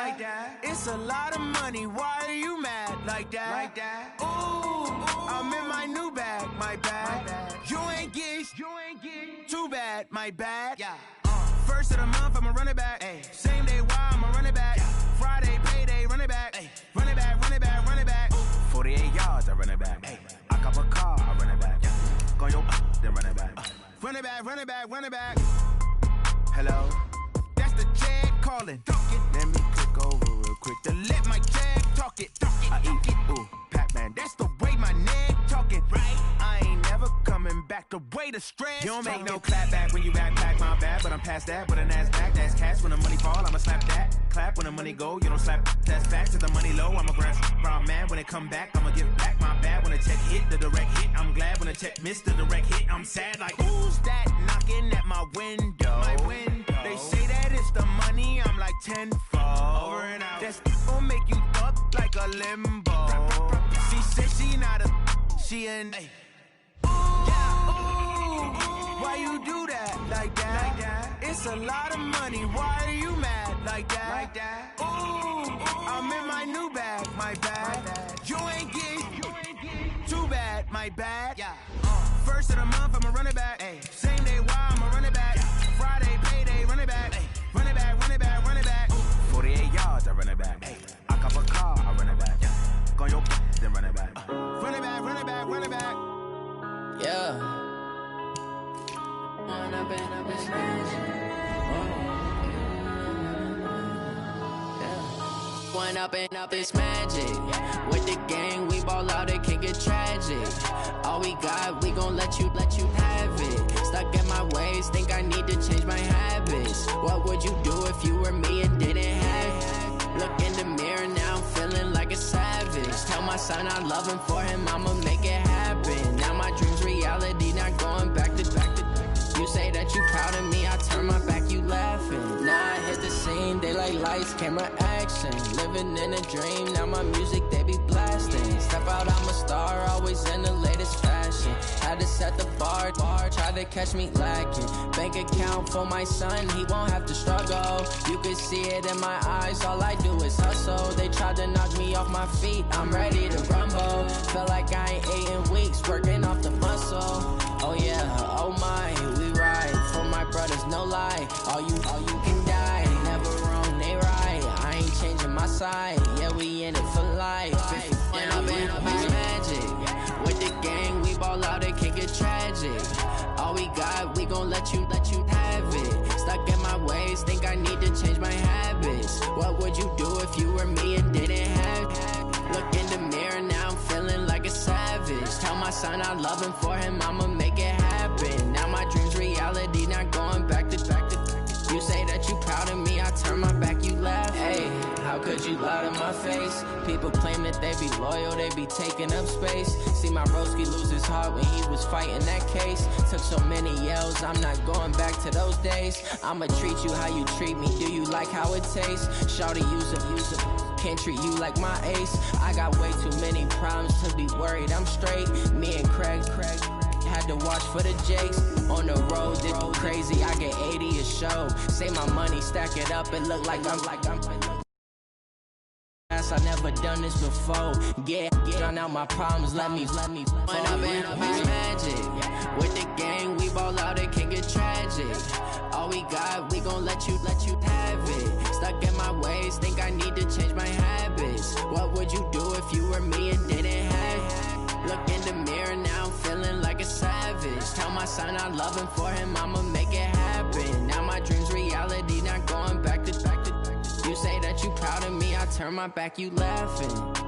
like that. It's a lot of money, why are you mad like that? Ooh, I'm in my new bag, my bad. You ain't get too bad, my bad. Yeah. First of the month, I'ma run it back. Ay. Same day, why I'ma run it back. Yeah. Friday, payday, run it back. Ay. Run it back, run it back, run it back. Ooh. 48 yards, I run it back. Ay. I cop a car, I run it back. Yeah. Go yo, then run it back. Run it back, run it back, run it back. Hello, that's the jag calling. Let me click over real quick to let my jag talk it. I eat it, ooh, Pac-Man, that's the way my neck talking. Right, I ain't never coming back the way the stress. You don't make no clap back when you back my bad, but I'm past that. But a NASDAQ, that's cash. When the money fall, I'ma slap that. Clap when the money go, you don't slap. That's facts. If the money low, I'ma grab brown man. When it come back, I'ma give back my bad. When the check hit, the direct hit, I'm glad. When the check missed the direct hit, I'm sad. Like who's that knocking at my window? My window. They say that it's the money, I'm like tenfold. Over and out. That's gon' make you up like a limbo. She said she not a, she an. Ay. Ooh, yeah, ooh, why you do that like that? It's a lot of money, why are you mad like that? Ooh, I'm in my new bag, my bad. You ain't get too bad, my bad. Yeah. First of the month, I'ma run it back. Ay. Same day, why I'ma run it back. Friday, payday, run it back. Ay. Run it back, run it back, run it back. Ooh. 48 yards, I run it back. Ay. I cop a car, I run it back. Yeah. Go yo, then run it back. Run it back, run it back, run it back. Yeah. Run up and it's magic. One up and up, it's magic. With the gang, we ball out, it can get tragic. All we got, we gon' let you have it. Stuck in my ways, think I need to change my habits. What would you do if you were me and didn't have it? Look in the mirror, now I'm feeling like a savage. Tell my son I love him, for him I'ma make it happen. Now my dream's reality, not going back to. You say that you proud of me, I turn my back, you laughing. Now I hit the scene, they like lights, camera, action. Living in a dream, now my music, they be blasting. Step out, I'm a star, always in the latest fashion. rather catch me lacking. Bank account for my son, he won't have to struggle. You can see it in my eyes, all I do is hustle. They tried to knock me off my feet, I'm ready to rumble. Feel like I ain't ate in weeks, working off the muscle. Oh yeah, oh my, we ride for my brothers, no lie. All you can die, never wrong, they right. I ain't changing my side, yeah, we in it for life. And I've been magic. With the gang, we ball out, it can get tragic. All we got, we gon' let you have it. Stuck in my ways, think I need to change my habits. What would you do if you were me and didn't have it? Look in the mirror, now I'm feeling like a savage. Tell my son I love him, for him I'ma make it happen. Now my dream's reality, not going back to. You say that you proud of me, I turn my back, you laugh. Hey, how could you lie to my face? People claim that they be loyal, they be taking up space. See my broski lose his heart when he was fighting that case. Took so many yells, I'm not going back to those days. I'ma treat you how you treat me, do you like how it tastes? Shawty, use it, can't treat you like my ace. I got way too many problems to be worried, I'm straight. Me and Craig had to watch for the Jakes. On the road, this crazy, I get 80 a show. Say my money, stack it up, it look like I'm I never done this before. Get drown out my problems, let me When I've been magic. With the gang, we ball out, it can get tragic. All we got, we gon' let you have it. Stuck in my ways, think I need to change my habits. What would you do if you were me and didn't have it? Look in the mirror, now I'm feeling like a savage. Tell my son I love him, for him I'ma make it happen. Now my dream's reality, not going back to. You say that you proud of me, I turn my back, you laughing.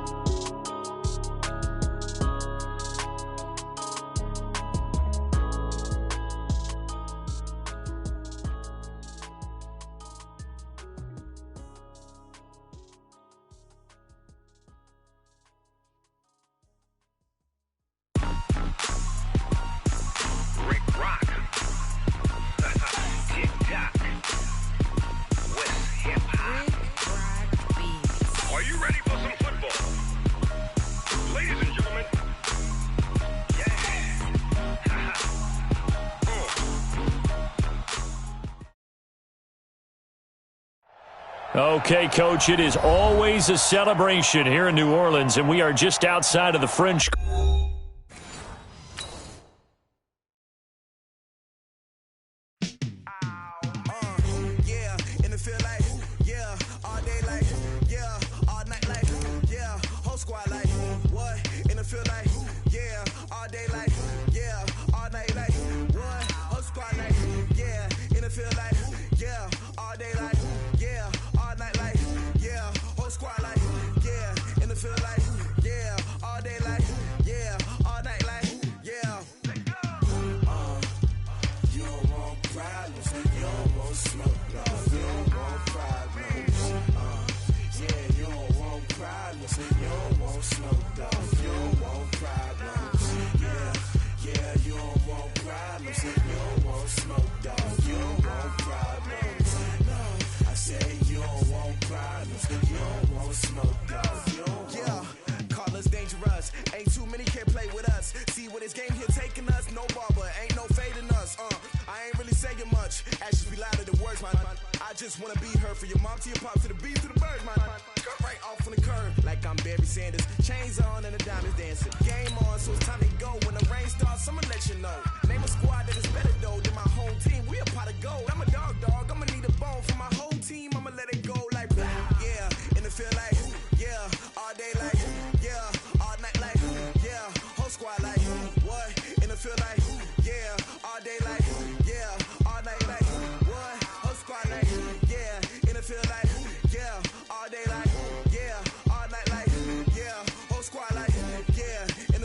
Okay, Coach, it is always a celebration here in New Orleans, and we are just outside of the French.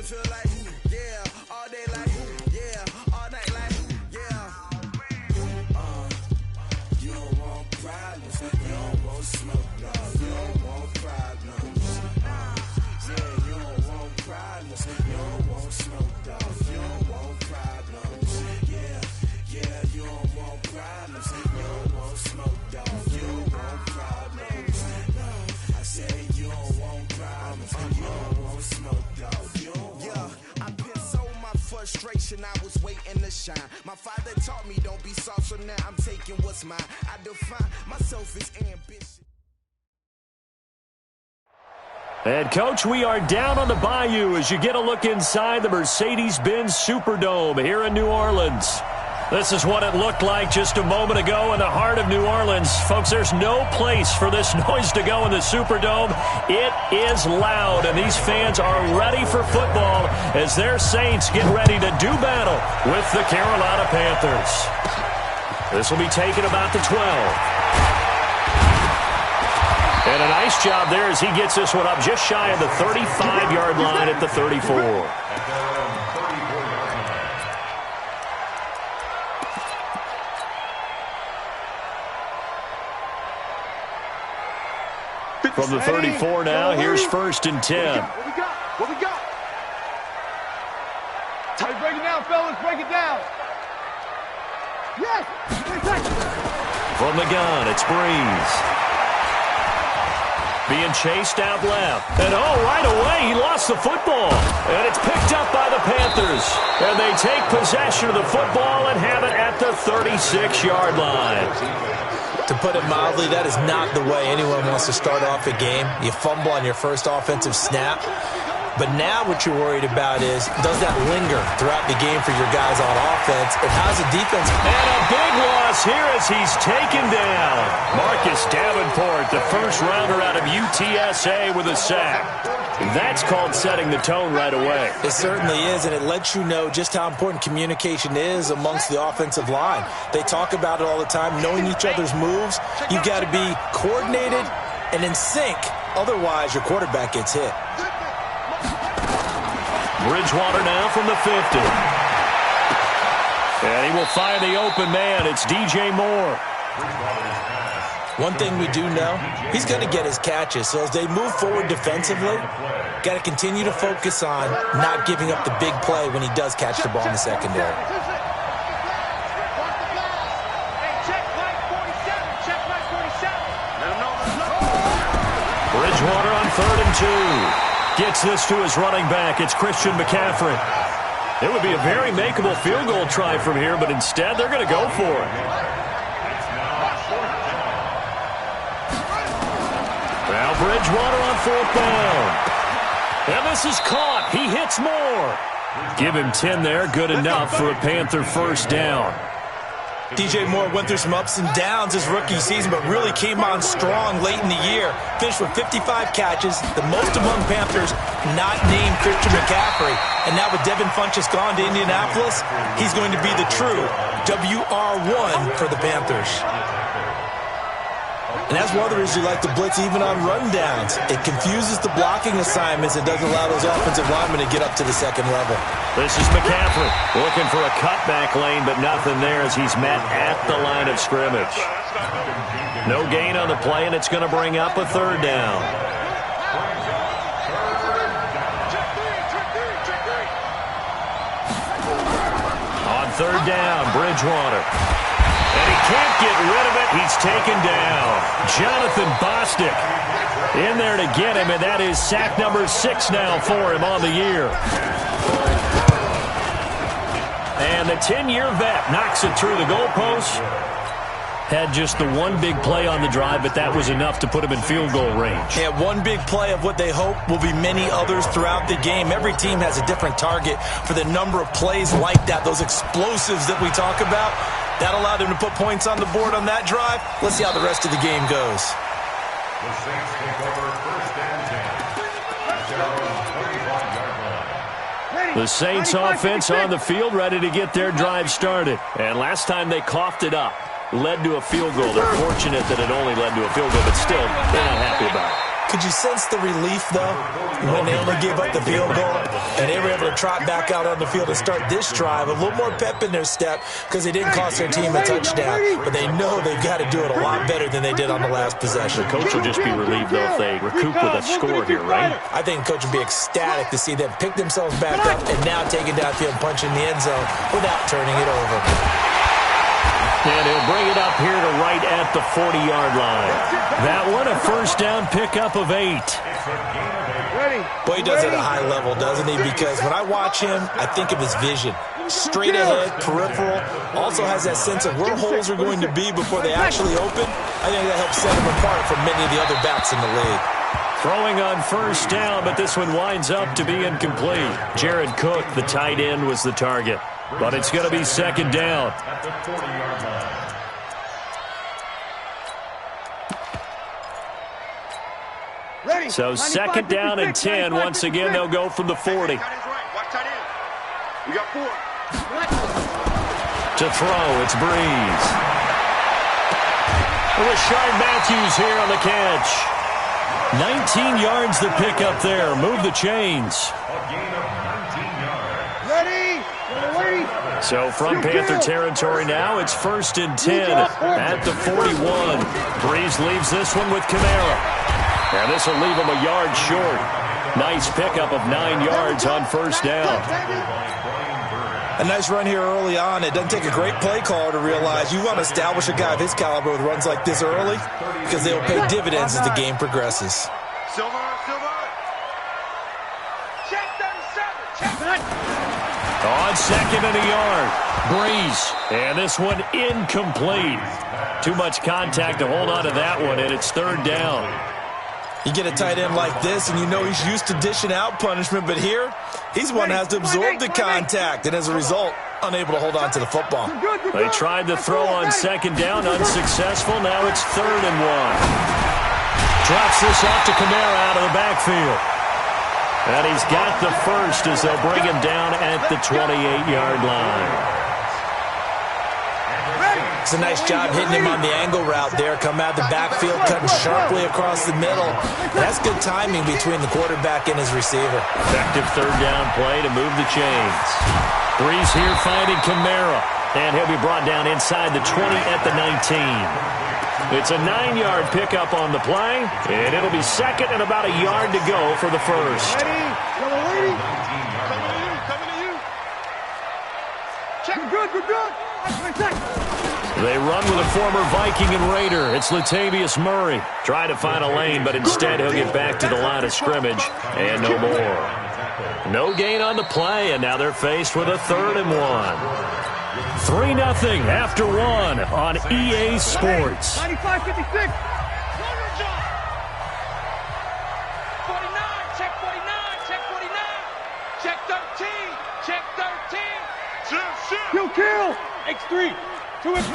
Feel like, yeah, frustration, I was waiting to shine. My father taught me don't be soft, so now I'm taking what's mine. I define myself as ambition. And, Coach, we are down on the bayou as you get a look inside the Mercedes-Benz Superdome here in New Orleans. This is what it looked like just a moment ago in the heart of New Orleans. Folks, there's no place for this noise to go in the Superdome. It is loud, and these fans are ready for football as their Saints get ready to do battle with the Carolina Panthers. This will be taken about the 12. And a nice job there as he gets this one up just shy of the 35-yard line at the 34. From the 34 now, here's 1st and 10. What we got? Time to break it down, fellas. Break it down. Yes. From the gun, it's Breeze. Being chased out left. And, right away, he lost the football. And it's picked up by the Panthers. And they take possession of the football and have it at the 36-yard line. To put it mildly, that is not the way anyone wants to start off a game. You fumble on your first offensive snap. But now what you're worried about is, does that linger throughout the game for your guys on offense? And how's the defense? And a big loss here as he's taken down. Marcus Davenport, the first rounder out of UTSA with a sack. That's called setting the tone right away. It certainly is, and it lets you know just how important communication is amongst the offensive line. They talk about it all the time, knowing each other's moves. You've got to be coordinated and in sync. Otherwise, your quarterback gets hit. Bridgewater now from the 50. And he will find the open man. It's DJ Moore. One thing we do know, he's going to get his catches. So as they move forward defensively, got to continue to focus on not giving up the big play when he does catch the ball in the secondary. Bridgewater on 3rd and 2. Gets this to his running back. It's Christian McCaffrey. It would be a very makeable field goal try from here, but instead they're going to go for it. Now Bridgewater on 4th down. And this is caught. He hits Moore. Give him 10 there. Good enough for a Panther first down. DJ Moore went through some ups and downs his rookie season, but really came on strong late in the year. Finished with 55 catches, the most among Panthers not named Christian McCaffrey. And now with Devin Funchess gone to Indianapolis, he's going to be the true WR1 for the Panthers. And that's one of the reasons you like to blitz even on rundowns. It confuses the blocking assignments and doesn't allow those offensive linemen to get up to the second level. This is McCaffrey looking for a cutback lane, but nothing there as he's met at the line of scrimmage. No gain on the play, and it's going to bring up a 3rd down. On 3rd down, Bridgewater. And he can't get rid of it. He's taken down. Jonathan Bostic in there to get him, and that is sack number 6 now for him on the year. And the 10-year vet knocks it through the goalpost. Had just the one big play on the drive, but that was enough to put him in field goal range. Yeah, one big play of what they hope will be many others throughout the game. Every team has a different target for the number of plays like that, those explosives that we talk about. That allowed them to put points on the board on that drive. Let's see how the rest of the game goes. The Saints take over 1st and 10. The Saints offense on the field, ready to get their drive started. And last time they coughed it up, led to a field goal. They're fortunate that it only led to a field goal, but still, they're not happy about it. Could you sense the relief, though, when they only gave up the field goal and they were able to trot back out on the field and start this drive? A little more pep in their step because they didn't cost their team a touchdown, but they know they've got to do it a lot better than they did on the last possession. The coach will just be relieved, though, if they recoup with a score here, right? I think the coach would be ecstatic to see them pick themselves back up and now take it downfield and punch in the end zone without turning it over. And he'll bring it up here to right at the 40-yard line. That one, a first down pickup of 8. Boy, he does it at a high level, doesn't he? Because when I watch him, I think of his vision. Straight ahead, peripheral. Also has that sense of where holes are going to be before they actually open. I think that helps set him apart from many of the other backs in the league. Throwing on first down, but this one winds up to be incomplete. Jared Cook, the tight end, was the target. But it's going to be second down. At the 40-yard line. Ready. So second down and 10. Once again, they'll go from the 40. We got 4. To throw, it's Breeze. Rashard Matthews here on the catch. 19 yards the pick up there. Move the chains. A gain of 19 yards. Ready. So from Panther territory now, it's first and 10 at the 41. Breeze leaves this one with Kamara. And this will leave him a yard short. Nice pickup of 9 yards on first down. A nice run here early on. It doesn't take a great play caller to realize you want to establish a guy of his caliber with runs like this early because they will pay dividends as the game progresses. Silver. Check 37. On second and a yard, Breeze. And this one incomplete. Too much contact to hold on to that one, and it's third down. You get a tight end like this, and you know he's used to dishing out punishment, but here, he's one that has to absorb the contact, and as a result, unable to hold on to the football. They tried to throw on second down, unsuccessful. Now it's third and 1. Drops this off to Kamara out of the backfield. And he's got the first as they'll bring him down at the 28-yard line. It's a nice job hitting him on the angle route there. Come out the backfield, cutting sharply across the middle. That's good timing between the quarterback and his receiver. Effective third down play to move the chains. Breeze here finding Kamara. And he'll be brought down inside the 20 at the 19. It's a 9-yard pickup on the play. And it'll be second and about a yard to go for the first. Ready. Coming to you. Check. Good. They run with a former Viking and Raider. It's Latavius Murray. Trying to find a lane, but instead he'll get back to the line of scrimmage. And no more. No gain on the play, and now they're faced with a third and 1. 3-0 after 1 on EA Sports. 95-56. 49, check 49, check 49. Check 13, check 13. Kill. X3. 2 inch.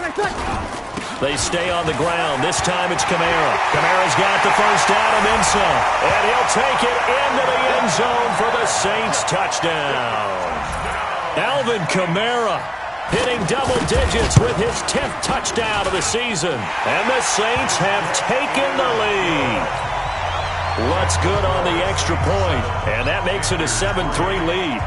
They stay on the ground. This time it's Kamara. Kamara's got the first down and then some. And he'll take it into the end zone for the Saints touchdown. Alvin Kamara hitting double digits with his 10th touchdown of the season. And the Saints have taken the lead. What's good on the extra point? And that makes it a 7-3 lead.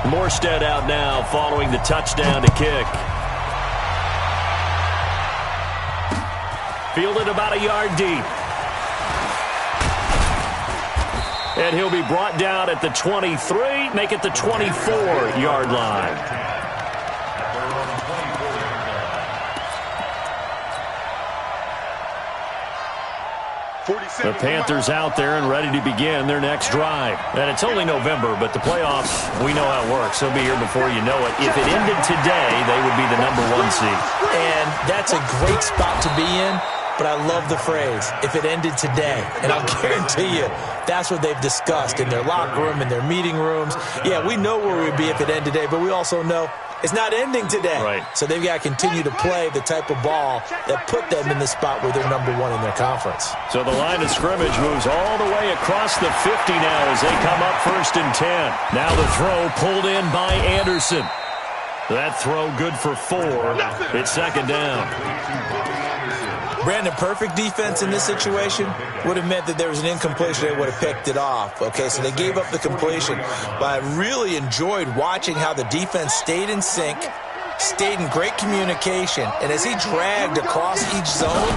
Morstead out now following the touchdown to kick. Fielded about a yard deep. And he'll be brought down at the 23, make it the 24-yard line. The Panthers out there and ready to begin their next drive. And it's only November, but the playoffs, we know how it works. They'll be here before you know it. If it ended today, they would be the #1 seed. And that's a great spot to be in, but I love the phrase, if it ended today. And I'll guarantee you, that's what they've discussed in their locker room, in their meeting rooms. Yeah, we know where we'd be if it ended today, but we also know it's not ending today. Right. So they've got to continue to play the type of ball that put them in the spot where they're #1 in their conference. So the line of scrimmage moves all the way across the 50 now as they come up first and 10. Now the throw pulled in by Anderson. That throw good for 4. It's second down. Brandon, perfect defense in this situation would have meant that there was an incompletion. They would have picked it off. Okay, so they gave up the completion. But I really enjoyed watching how the defense stayed in sync, stayed in great communication, and as he dragged across each zone,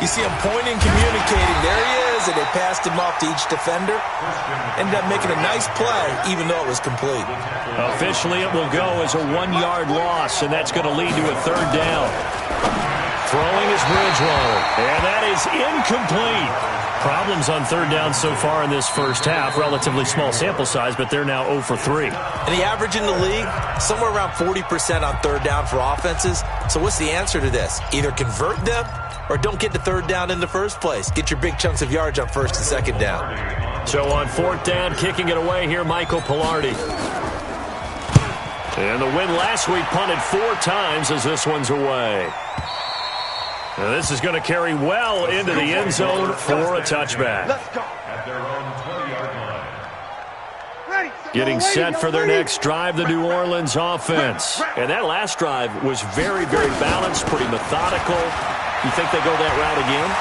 you see him pointing, communicating. There he is, and they passed him off to each defender. Ended up making a nice play, even though it was complete. Officially, it will go as a 1-yard loss, and that's going to lead to a 3rd down. Throwing is Bridgewater, and that is incomplete. Problems on 3rd down so far in this first half. Relatively small sample size, but they're now 0 for 3. And the average in the league, somewhere around 40% on 3rd down for offenses. So what's the answer to this? Either convert them or don't get to 3rd down in the first place. Get your big chunks of yards on 1st and 2nd down. So on 4th down, kicking it away here, Michael Pilardi. And the win last week punted 4 times as this one's away. Now this is going to carry well into the end zone for a touchback. At their own 20-yard line. Getting set for their next drive, the New Orleans offense. And that last drive was very, very balanced, pretty methodical. You think they go that route again?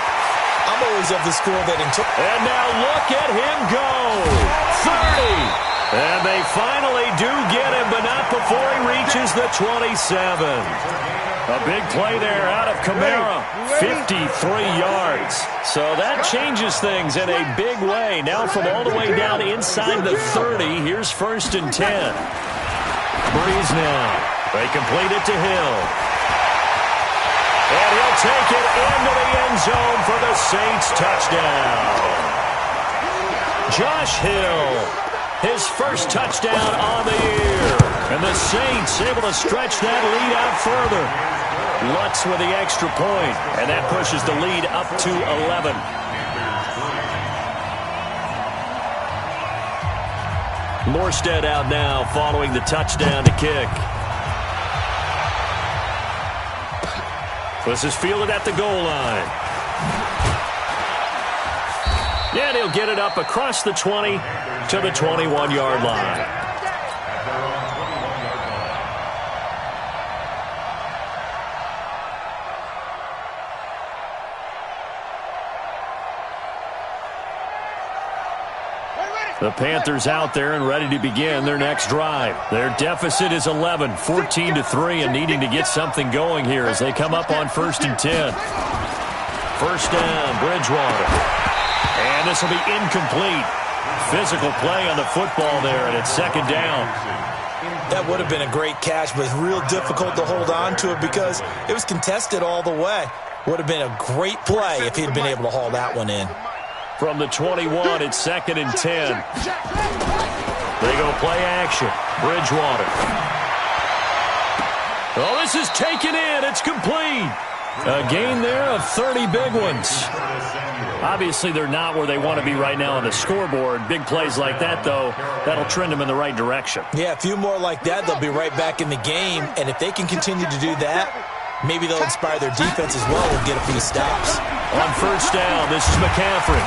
I'm always of the school that And now look at him go. 30. And they finally do get him, but not before he reaches the 27. A big play there out of Kamara, 53 yards. So that changes things in a big way. Now from all the way down inside the 30, here's 1st and 10. Breeze now. They complete it to Hill. And he'll take it into the end zone for the Saints touchdown. Josh Hill, his first touchdown on the year. And the Saints able to stretch that lead out further. Lutz with the extra point, and that pushes the lead up to 11. Morstead out now following the touchdown to kick. This is fielded at the goal line. And he'll get it up across the 20 to the 21-yard line. The Panthers out there and ready to begin their next drive. Their deficit is 11, 14-3, and needing to get something going here as they come up on 1st and 10. 1st down, Bridgewater. And this will be incomplete. Physical play on the football there, and it's 2nd down. That would have been a great catch, but it's real difficult to hold on to it because it was contested all the way. Would have been a great play if he'd been able to haul that one in. From the 21, it's 2nd and 10. They go play action. Bridgewater. Oh, this is taken in. It's complete. A gain there of 30 big ones. Obviously, they're not where they want to be right now on the scoreboard. Big plays like that, though, that'll trend them in the right direction. Yeah, a few more like that, they'll be right back in the game. And if they can continue to do that, maybe they'll inspire their defense as well and get a few stops. On 1st down, this is McCaffrey.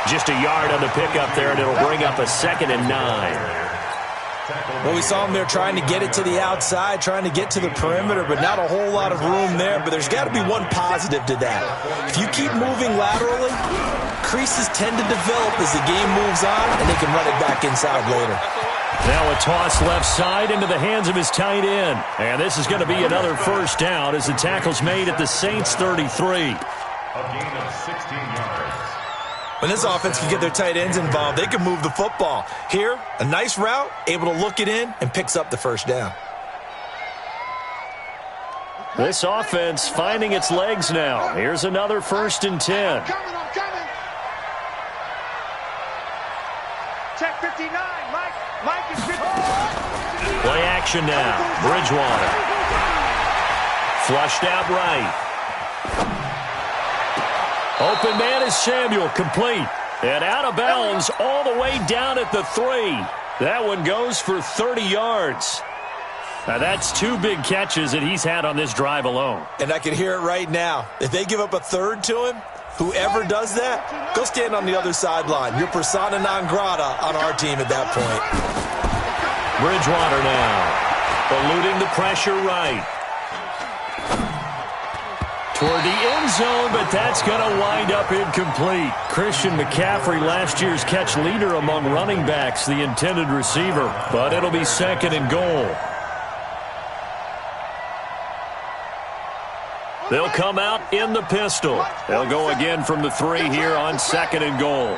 Just a yard on the pickup there, and it'll bring up a 2nd and 9. Well, we saw them there trying to get it to the outside, trying to get to the perimeter, but not a whole lot of room there. But there's got to be one positive to that. If you keep moving laterally, creases tend to develop as the game moves on, and they can run it back inside later. Now a toss left side into the hands of his tight end. And this is going to be another 1st down as the tackle's made at the Saints' 33. A gain of 16 yards. When this offense can get their tight ends involved, they can move the football. Here, a nice route, able to look it in, and picks up the 1st down. This offense finding its legs now. Here's another 1st and 10. I'm coming. Check 59. Mike is 50. Play action now. Bridgewater. Flushed out right. Open man is Samuel, complete. And out of bounds all the way down at the 3. That one goes for 30 yards. Now that's 2 big catches that he's had on this drive alone. And I can hear it right now. If they give up a 3rd to him, whoever does that, go stand on the other sideline. You're persona non grata on our team at that point. Bridgewater now, eluding the pressure right. toward the end zone, but that's going to wind up incomplete. Christian McCaffrey, last year's catch leader among running backs, the intended receiver. But it'll be 2nd and goal. They'll come out in the pistol. They'll go again from the 3 here on 2nd and goal.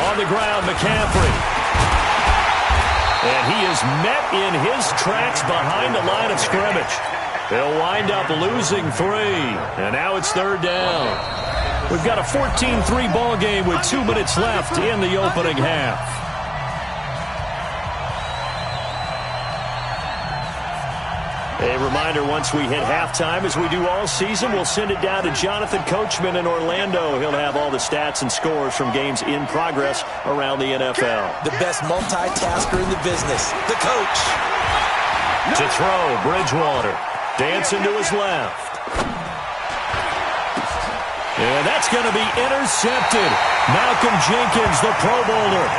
On the ground, McCaffrey. And he is met in his tracks behind the line of scrimmage. They'll wind up losing 3. And now it's 3rd down. We've got a 14-3 ball game with 2 minutes left in the opening half. A reminder, once we hit halftime, as we do all season, we'll send it down to Jonathan Coachman in Orlando. He'll have all the stats and scores from games in progress around the NFL. The best multitasker in the business, the coach. To throw, Bridgewater. Dancing to his left. And that's going to be intercepted. Malcolm Jenkins, the Pro Bowler.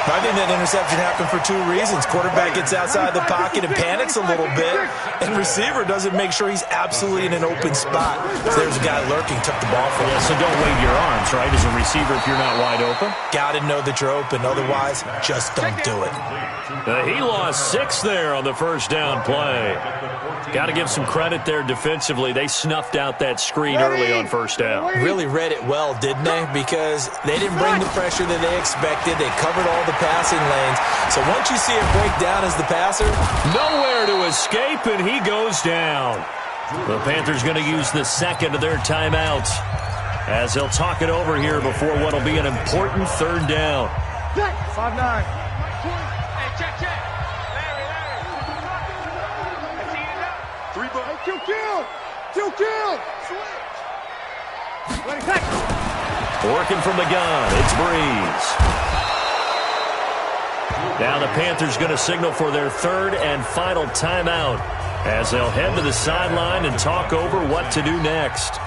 I think that interception happened for 2 reasons. Quarterback gets outside the pocket and panics a little bit, and receiver doesn't make sure he's absolutely in an open spot. So there's a guy lurking, took the ball from him. Yeah, so don't wave your arms, right, as a receiver if you're not wide open? Got to know that you're open. Otherwise, just don't do it. He lost 6 there on the first down play. Got to give some credit there defensively. They snuffed out that screen early on first down. Really read it well, didn't they? Because they didn't bring the pressure that they expected. They covered all the passing lanes. So once you see it break down as the passer, nowhere to escape, and he goes down. The Panthers going to use the 2nd of their timeouts as they'll talk it over here before what will be an important 3rd down. 5-9. Hey, check. Larry. Let's eat it up. 3 balls. Two kill. Switch. Ready, take. Working from the gun, it's Breeze. Now the Panthers going to signal for their 3rd and final timeout as they'll head to the sideline and talk over what to do next.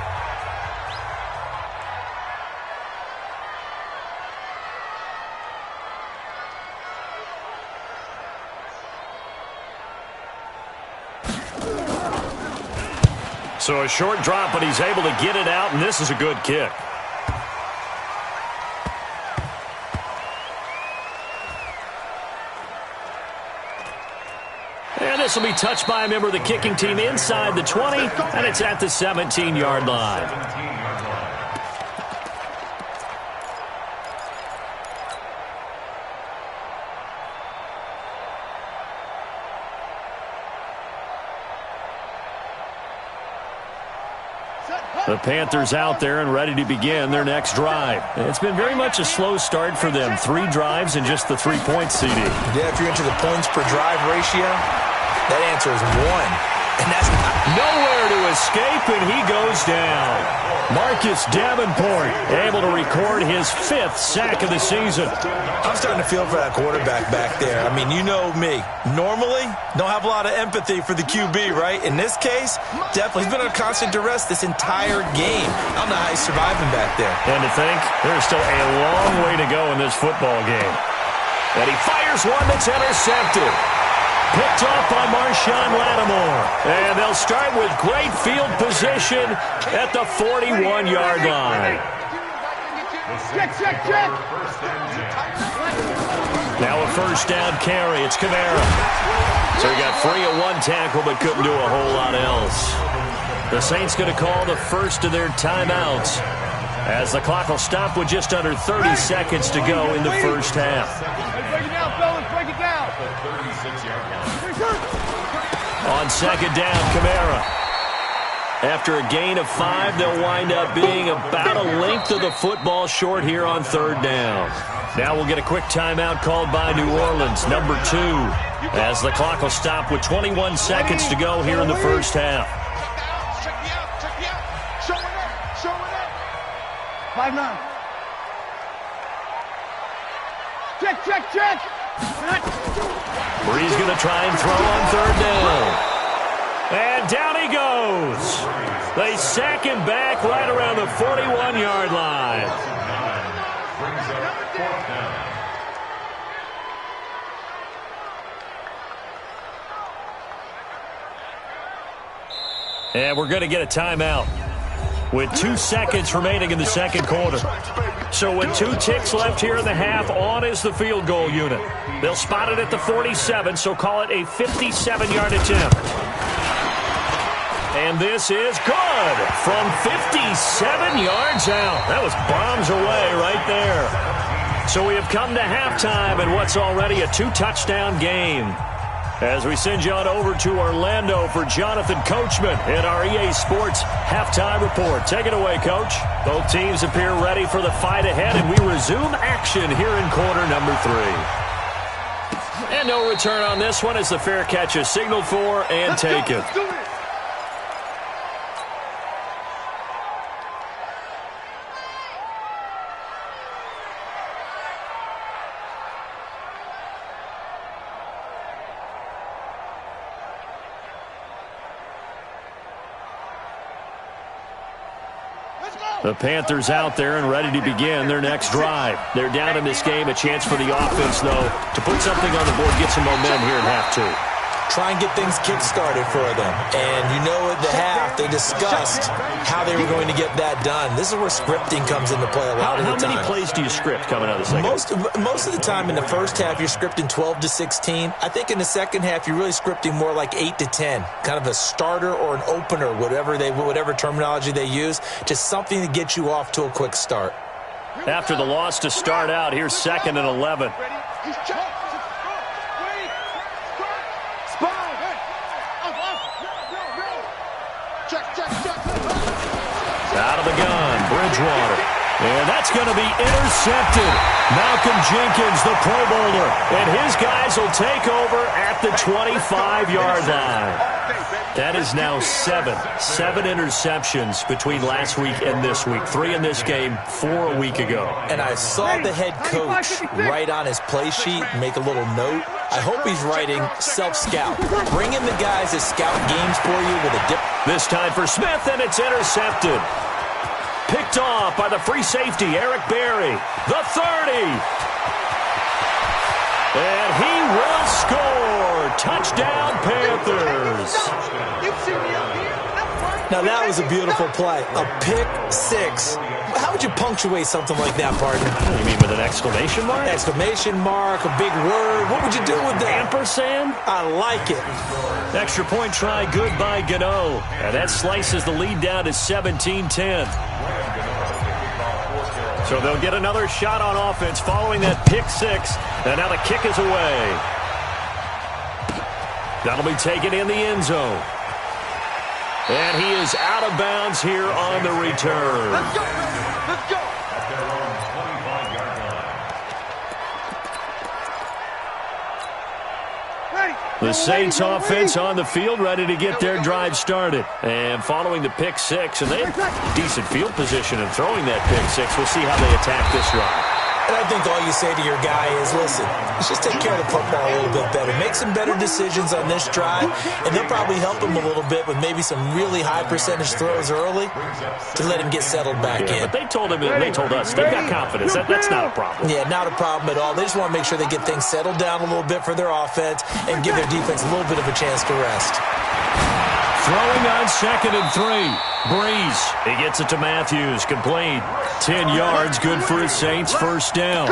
So a short drop, but he's able to get it out, and this is a good kick. And this will be touched by a member of the kicking team inside the 20, and it's at the 17-yard line. The Panthers out there and ready to begin their next drive. It's been very much a slow start for them. 3 drives and just the 3-point CD. Yeah, if you're into the points per drive ratio, that answer is 1. And that's nowhere to escape, and he goes down. Marcus Davenport able to record his 5th sack of the season. I'm starting to feel for that quarterback back there. I mean, you know me. Normally, don't have a lot of empathy for the QB, right? In this case, definitely. He's been under constant duress this entire game. I don't know how he's surviving back there. And to think, there's still a long way to go in this football game. And he fires one that's intercepted. Picked off by Marshawn Lattimore. And they'll start with great field position at the 41-yard line. Check. Now a first down carry. It's Kamara. So he got free of 1 tackle but couldn't do a whole lot else. The Saints going to call the first of their timeouts as the clock will stop with just under 30 seconds to go in the first half. Break it down, fellas. Break it down. On second down, Kamara. After a gain of 5, they'll wind up being about a length of the football short here on 3rd down. Now we'll get a quick timeout called by New Orleans, number 2, as the clock will stop with 21 seconds to go here in the first half. Check me out. Show it up. 5-9. Check. Breeze going to try and throw on 3rd down. And down he goes. They sack him back right around the 41-yard line. Brings up 4th down. And we're going to get a timeout with 2 seconds remaining in the second quarter. So with 2 ticks left here in the half, on is the field goal unit. They'll spot it at the 47, so call it a 57-yard attempt. And this is good from 57 yards out. That was bombs away right there. So we have come to halftime in what's already a 2-touchdown game. As we send you on over to Orlando for Jonathan Coachman in our EA Sports Halftime Report. Take it away, Coach. Both teams appear ready for the fight ahead, and we resume action here in quarter number 3. And no return on this one as the fair catch is signaled for and taken. The Panthers out there and ready to begin their next drive. They're down in this game. A chance for the offense, though, to put something on the board, get some momentum here in half 2. Try and get things kick-started for them. And you know at the half, they discussed how they were going to get that done. This is where scripting comes into play a lot of the time. How many plays do you script coming out of the second? Most of the time in the first half, you're scripting 12 to 16. I think in the second half, you're really scripting more like 8 to 10. Kind of a starter or an opener, whatever terminology they use. Just something to get you off to a quick start. After the loss to start out, here's 2nd and 11. Out of the gun, Bridgewater. And that's going to be intercepted. Malcolm Jenkins, the Pro Bowler, and his guys will take over at the 25-yard line. That is now 7 interceptions between last week and this week. 3 in this game, 4 a week ago. And I saw the head coach write on his play sheet, make a little note. I hope he's writing self-scout. Bring in the guys that scout games for you with a dip. This time for Smith, and it's intercepted. Picked off by the free safety, Eric Berry. The 30. And he will score. Touchdown, Panthers. Now, that was a beautiful play. A pick 6. How would you punctuate something like that, partner? You mean with an exclamation mark? Exclamation mark, a big word. What would you do with that? Ampersand? I like it. Extra point try, good by Gano. And that slices the lead down to 17-10. So they'll get another shot on offense following that pick 6. And now the kick is away. That'll be taken in the end zone. And he is out of bounds here on the return. Let's go! Let's go! The Saints offense on the field, ready to get their drive started. And following the pick 6, and they have decent field position in throwing that pick 6. We'll see how they attack this drive. And I think all you say to your guy is, listen, let's just take care of the football a little bit better. Make some better decisions on this drive, and they'll probably help him a little bit with maybe some really high percentage throws early to let him get settled back in. But they told him, and they told us, they've got confidence. That's not a problem. Yeah, not a problem at all. They just want to make sure they get things settled down a little bit for their offense and give their defense a little bit of a chance to rest. Throwing on 2nd and 3. Breeze. He gets it to Matthews. Complete. 10 yards. Good for his Saints. First down.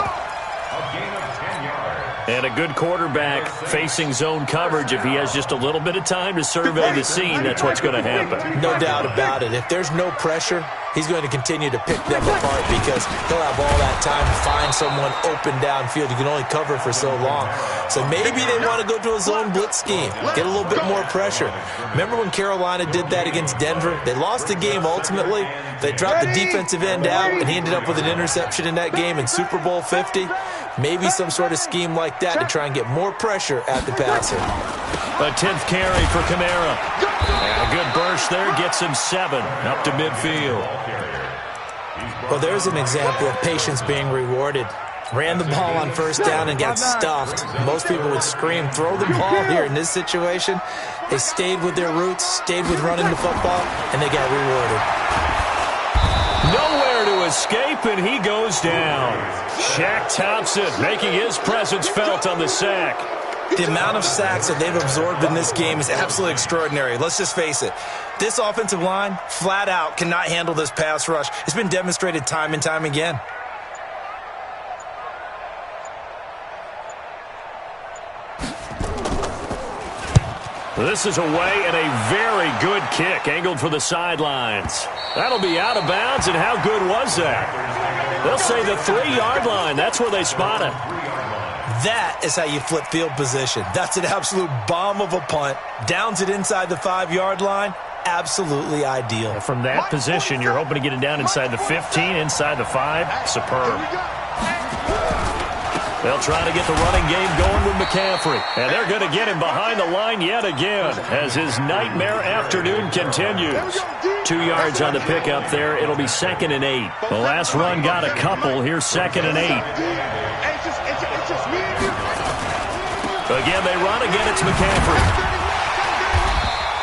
And a good quarterback facing zone coverage. If he has just a little bit of time to survey the scene, that's what's going to happen. No doubt about it. If there's no pressure, he's going to continue to pick them apart because he'll have all that time to find someone open downfield. You can only cover for so long. So maybe they want to go to a zone blitz scheme, get a little bit more pressure. Remember when Carolina did that against Denver? They lost the game ultimately. They dropped the defensive end out, and he ended up with an interception in that game in Super Bowl 50. Maybe some sort of scheme like that to try and get more pressure at the passer. A 10th carry for Kamara. And a good burst there gets him 7 up to midfield. Well, there's an example of patience being rewarded. Ran the ball on first down and got stuffed. Most people would scream, throw the ball here. In this situation, they stayed with their roots, stayed with running the football, and they got rewarded. Nowhere to escape, and he goes down. Shaq Thompson making his presence felt on the sack. The amount of sacks that they've absorbed in this game is absolutely extraordinary. Let's just face it. This offensive line, flat out, cannot handle this pass rush. It's been demonstrated time and time again. This is away and a very good kick angled for the sidelines. That'll be out of bounds, and how good was that? They'll say the 3-yard line. That's where they spot it. That is how you flip field position. That's an absolute bomb of a punt. Downs it inside the 5-yard line. Absolutely ideal. From that position, you're hoping to get it down inside the 15, inside the 5. Superb. They'll try to get the running game going with McCaffrey. And they're going to get him behind the line yet again as his nightmare afternoon continues. 2 yards on the pickup there. It'll be 2nd and 8. The last run got a couple. Here's 2nd and 8. Again, they run. Again, it's McCaffrey.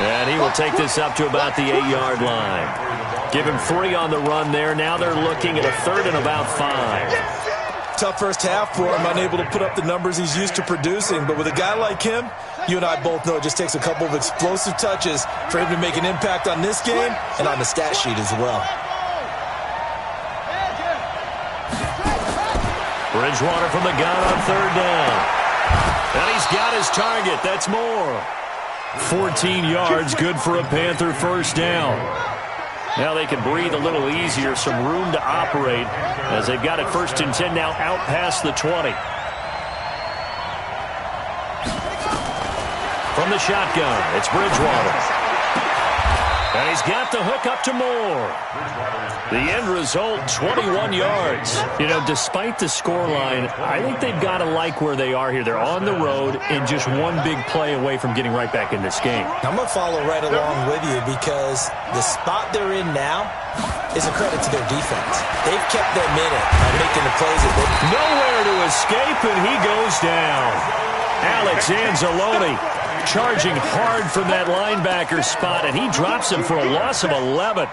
And he will take this up to about the 8-yard line. Give him 3 on the run there. Now they're looking at a 3rd and about 5. Tough first half for him, unable to put up the numbers he's used to producing. But with a guy like him, you and I both know it just takes a couple of explosive touches for him to make an impact on this game and on the stat sheet as well. Bridgewater from the gun on 3rd down. And he's got his target. That's more. 14 yards, good for a Panther first down. Now they can breathe a little easier, some room to operate as they've got it 1st and 10 now out past the 20. From the shotgun, it's Bridgewater. And he's got the hook up to Moore. The end result, 21 yards. You know, despite the scoreline, I think they've got to like where they are here. They're on the road and just one big play away from getting right back in this game. I'm going to follow right along with you because the spot they're in now is a credit to their defense. They've kept them in it by making the plays. Nowhere to escape, and he goes down. Alex Anzalone charging hard from that linebacker spot, and he drops him for a loss of 11.